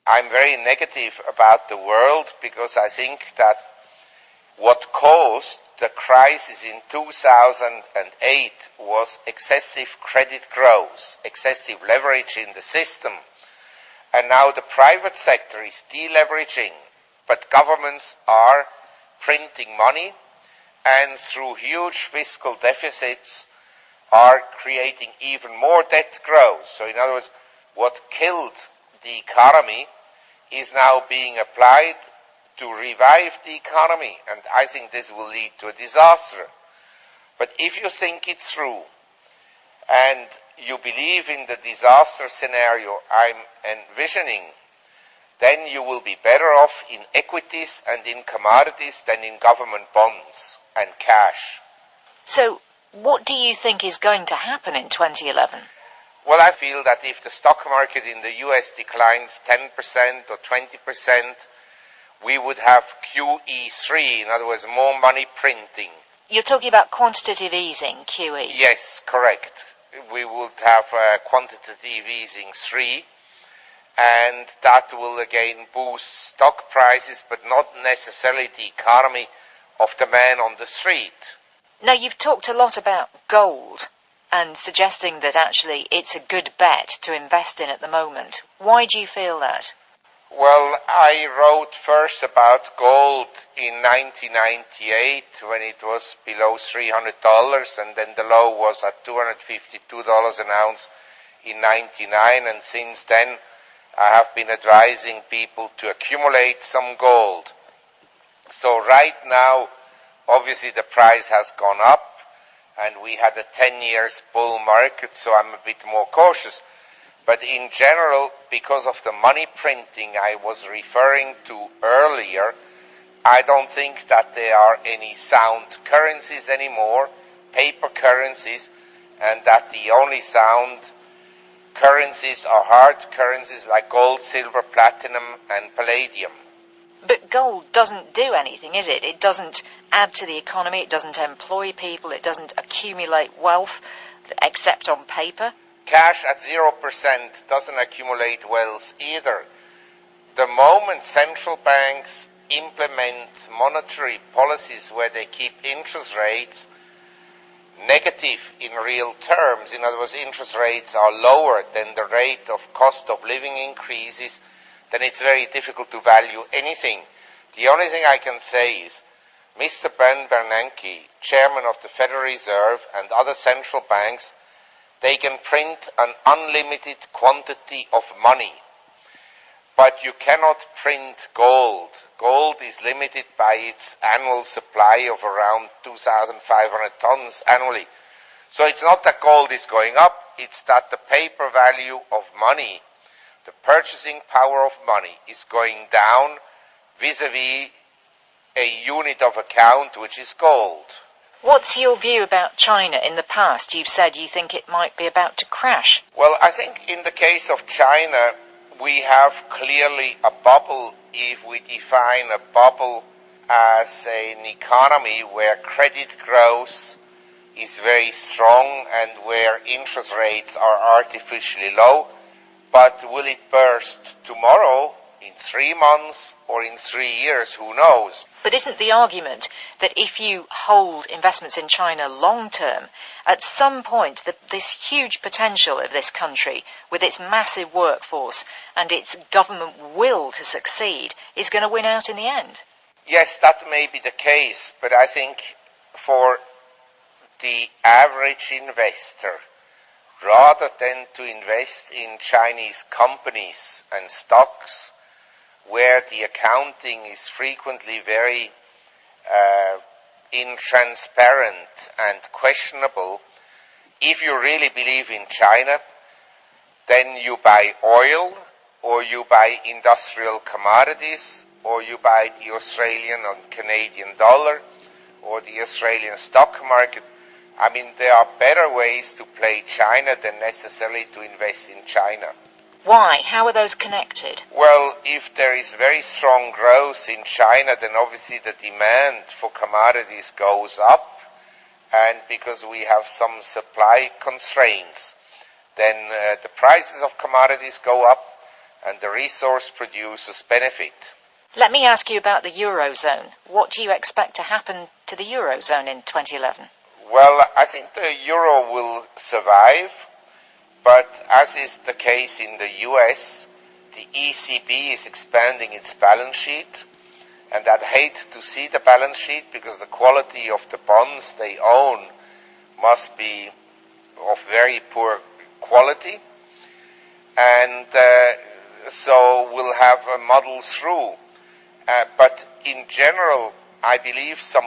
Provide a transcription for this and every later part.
I'm very negative about the world because I think that what caused the crisis in 2008 was excessive credit growth, excessive leverage in the system. And now the private sector is deleveraging, but governments are printing money and through huge fiscal deficits are creating even more debt growth. So in other words, what killed the economy is now being applied to revive the economy, and I think this will lead to a disaster. But if you think it through and you believe in the disaster scenario I'm envisioning, then you will be better off in equities and in commodities than in government bonds and cash. So what do you think is going to happen in 2011? Well, I feel that if the stock market in the US declines 10% or 20%, we would have QE3, in other words, more money printing. You're talking about quantitative easing, QE? Yes, correct. We would have quantitative easing 3, and that will again boost stock prices, but not necessarily the economy of the man on the street. Now, you've talked a lot about gold and suggesting that actually it's a good bet to invest in at the moment. Why do you feel that? Well, I wrote first about gold in 1998 when it was below $300, and then the low was at $252 an ounce in 99, and since then I have been advising people to accumulate some gold. So right now, obviously the price has gone up, and we had a 10 years bull market, so I'm a bit more cautious. But in general, because of the money printing I was referring to earlier, I don't think that there are any sound currencies anymore, paper currencies, and that the only sound currencies are hard currencies like gold, silver, platinum, and palladium. But gold doesn't do anything, is it? It doesn't add to the economy, it doesn't employ people, it doesn't accumulate wealth, except on paper. Cash at 0% doesn't accumulate wealth either. The moment central banks implement monetary policies where they keep interest rates negative in real terms, in other words, interest rates are lower than the rate of cost of living increases, then it's very difficult to value anything. The only thing I can say is Mr. Ben Bernanke, chairman of the Federal Reserve, and other central banks, they can print an unlimited quantity of money, but you cannot print gold. Gold is limited by its annual supply of around 2,500 tons annually. So it's not that gold is going up, it's that the paper value of money, the purchasing power of money, is going down vis-a-vis a unit of account, which is gold. What's your view about China? In the past, you've said you think it might be about to crash. Well, I think in the case of China, we have clearly a bubble if we define a bubble as an economy where credit growth is very strong and where interest rates are artificially low. But will it burst tomorrow, in 3 months, or in 3 years? Who knows? But isn't the argument that if you hold investments in China long term, at some point this huge potential of this country, with its massive workforce and its government will to succeed, is going to win out in the end? Yes, that may be the case, but I think for the average investor, rather than to invest in Chinese companies and stocks, where the accounting is frequently very intransparent and questionable, if you really believe in China, then you buy oil, or you buy industrial commodities, or you buy the Australian or Canadian dollar, or the Australian stock market. I mean, there are better ways to play China than necessarily to invest in China. Why? How are those connected? Well, if there is very strong growth in China, then obviously the demand for commodities goes up, and because we have some supply constraints, then the prices of commodities go up, and the resource producers benefit. Let me ask you about the Eurozone. What do you expect to happen to the Eurozone in 2011? Well, I think the euro will survive, but as is the case in the US, the ECB is expanding its balance sheet, and I'd hate to see the balance sheet because the quality of the bonds they own must be of very poor quality, and so we'll have a muddle through. But in general, I believe some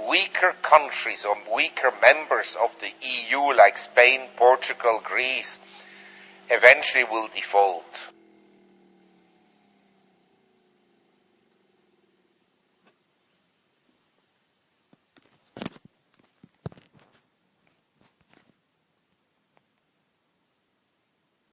weaker countries or weaker members of the EU, like Spain, Portugal, Greece, eventually will default.